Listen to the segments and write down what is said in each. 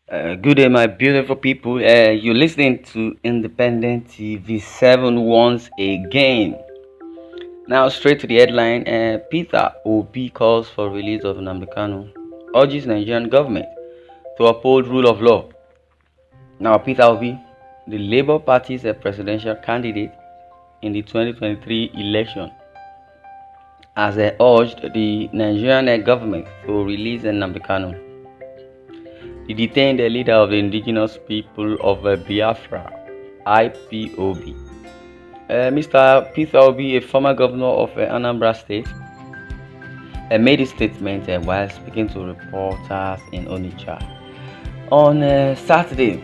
Good day, my beautiful people. You're listening to Independent TV 7 once again. Now, straight to the headline. Peter Obi calls for release of Nnamdi Kanu, urges Nigerian government to uphold rule of law. Now, Peter Obi, the Labour Party's presidential candidate in the 2023 election, has urged the Nigerian government to release Nnamdi Kanu, the detained leader of the indigenous people of Biafra, IPOB. Mr. Peter Obi, a former governor of Anambra State, made a statement while speaking to reporters in Onitsha on Saturday.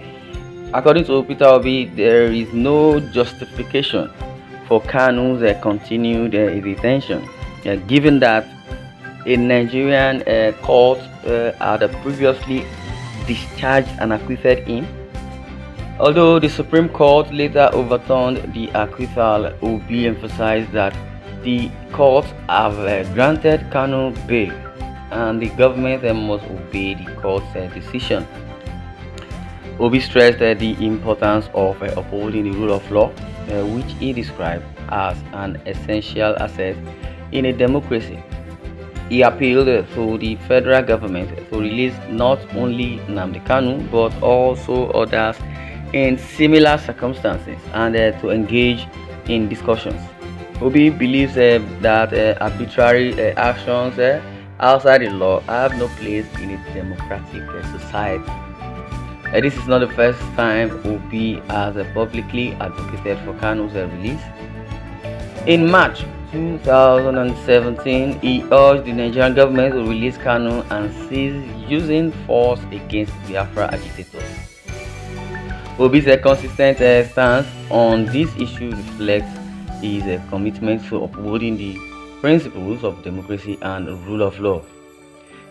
According to Peter Obi, there is no justification for Kanu's continued detention, given that a Nigerian court had previously discharged and acquitted him. Although the Supreme Court later overturned the acquittal, Obi emphasized that the courts have granted Kanu bail and the government must obey the court's decision. Obi stressed the importance of upholding the rule of law, which he described as an essential asset in a democracy. He appealed to the federal government to release not only Nnamdi Kanu but also others in similar circumstances and to engage in discussions. Obi believes that arbitrary actions outside the law have no place in a democratic society. This is not the first time Obi has publicly advocated for Kanu's release. In March 2017, he urged the Nigerian government to release Kanu and cease using force against Biafra agitators. Obi's consistent stance on this issue reflects his commitment to upholding the principles of democracy and rule of law.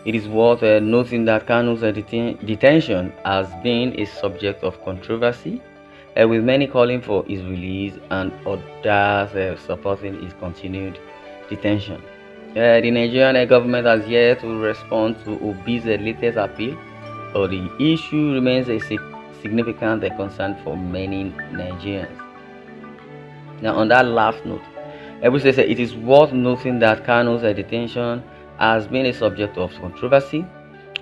It is worth noting that Kanu's detention has been a subject of controversy, with many calling for his release and others supporting his continued detention. The Nigerian government has yet to respond to Obi's latest appeal, but the issue remains a significant concern for many Nigerians. Now, on that last note, it is worth noting that Kanu's detention has been a subject of controversy,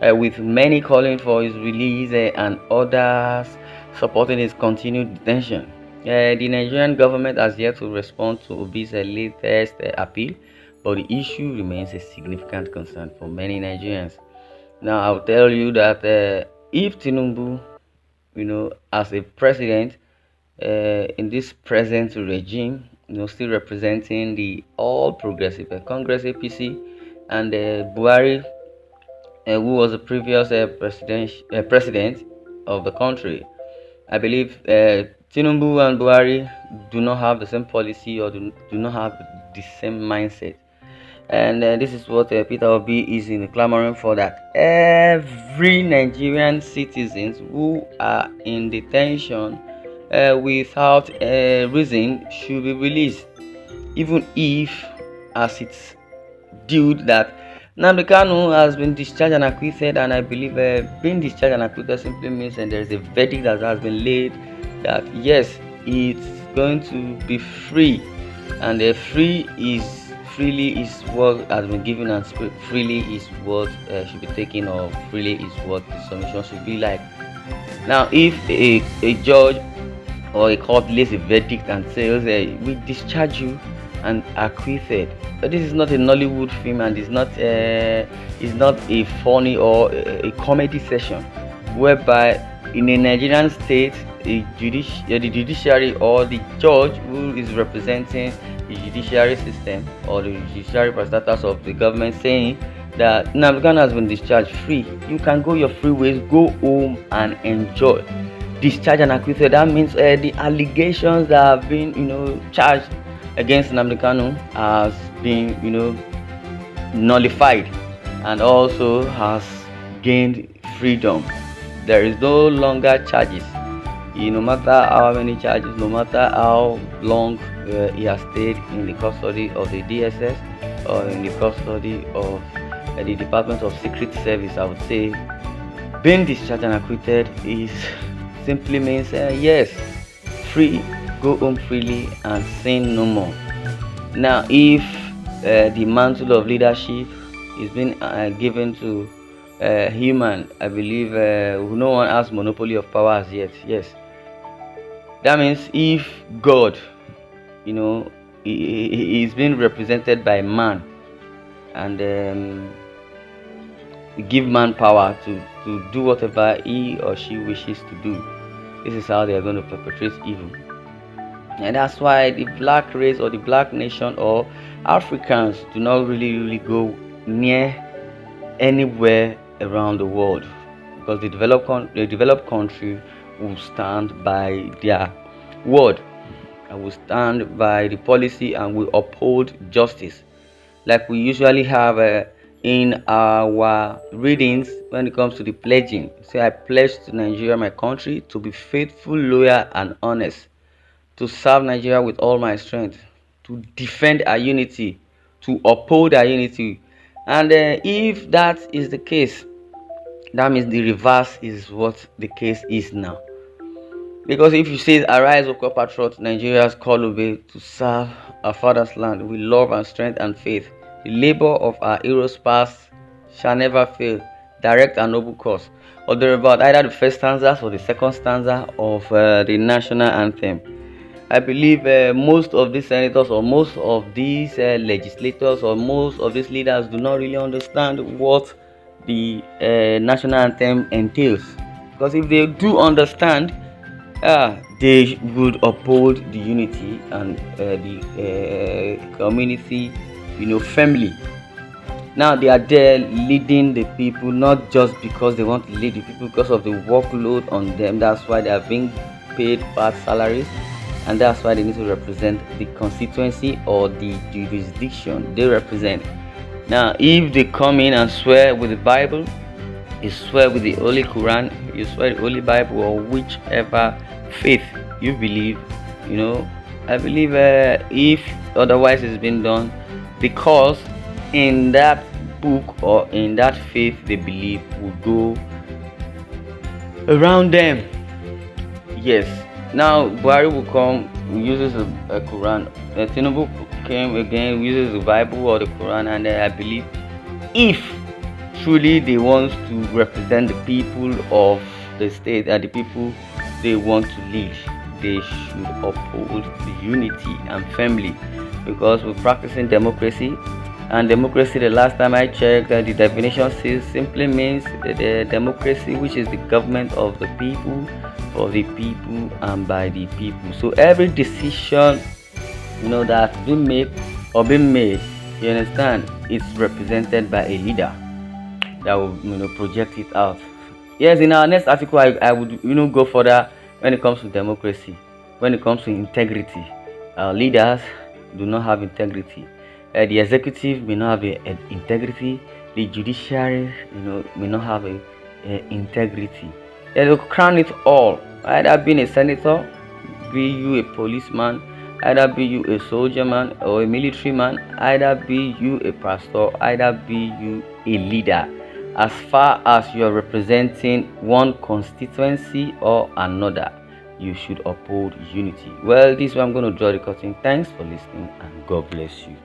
with many calling for his release and others supporting his continued detention. The Nigerian government has yet to respond to Obi's latest appeal, but the issue remains a significant concern for many Nigerians. Now, I'll tell you that if Tinubu, as a president in this present regime, still representing the All Progressive Congress APC, and Buhari, who was the previous president of the country. I believe Tinubu and Buhari do not have the same policy or do not have the same mindset. And this is what Peter Obi is clamoring for, that every Nigerian citizens who are in detention without a reason should be released, even if, as it's due that Nnamdi Kanu has been discharged and acquitted, and I believe being discharged and acquitted simply means and there is a verdict that has been laid that yes, it's going to be free, and freely is what has been given, and freely is what should be taken, or freely is what the submission should be like. Now, if a judge or a court lays a verdict and says we discharge you and acquitted, this is not a Nollywood film, and it's not a funny or a comedy session whereby in a Nigerian state the judiciary or the judge who is representing the judiciary system or the judiciary parastatals of the government saying that Nnamdi Kanu has been discharged free, you can go your free ways, go home and enjoy. Discharged and acquitted, that means the allegations that have been charged against Nnamdi Kanu has been nullified and also has gained freedom. There is no longer charges. No matter how many charges, no matter how long he has stayed in the custody of the DSS or in the custody of the Department of Secret Service, I would say Being discharged and acquitted is simply means yes, free, go home freely and sin no more. Now, if the mantle of leadership is being given to human, I believe no one has monopoly of power as yet. Yes, that means if God, he is being represented by man, and give man power to do whatever he or she wishes to do. This is how they are going to perpetrate evil. And that's why the black race or the black nation or Africans do not really go near anywhere around the world, because the developed country will stand by their word and will stand by the policy and will uphold justice, like we usually have in our readings when it comes to the pledging. Say, I pledge to Nigeria, my country, to be faithful, loyal, and honest, to serve Nigeria with all my strength, to defend our unity, to uphold our unity. And if that is the case, that means the reverse is what the case is now. Because if you say, arise, O compatriots, Nigeria's call obey, to serve our father's land with love and strength and faith, the labor of our heroes past shall never fail, direct and noble cause. Or thereabout, either the first stanza or the second stanza of the national anthem. I believe most of these senators or most of these legislators or most of these leaders do not really understand what the national anthem entails. Because if they do understand, they would uphold the unity and the community, family. Now they are there leading the people, not just because they want to lead the people, because of the workload on them. That's why they are being paid fat salaries, and that's why they need to represent the constituency or the jurisdiction they represent. Now, if they come in and swear with the Bible, you swear with the Holy Quran, you swear the Holy Bible, or whichever faith you believe, I believe if otherwise it's been done, because in that book or in that faith they believe will go around them. Yes. Now Buhari will come, uses a Quran. Tinubu came again, uses the Bible or the Quran, and I believe if truly they want to represent the people of the state and the people they want to lead, they should uphold the unity and family, because we're practicing democracy. And democracy, the last time I checked, the definition says simply means the democracy, which is the government of the people, for the people, and by the people. So every decision that's been made, you understand, it's represented by a leader that will project it out. Yes, in our next article I would go further when it comes to democracy, when it comes to integrity. Our leaders do not have integrity. The executive may not have integrity. The judiciary may not have integrity. They will crown it all, either being a senator, be you a policeman, either be you a soldier man or a military man, either be you a pastor, either be you a leader. As far as you are representing one constituency or another, you should uphold unity. Well, this is where I'm going to draw the curtain. Thanks for listening, and God bless you.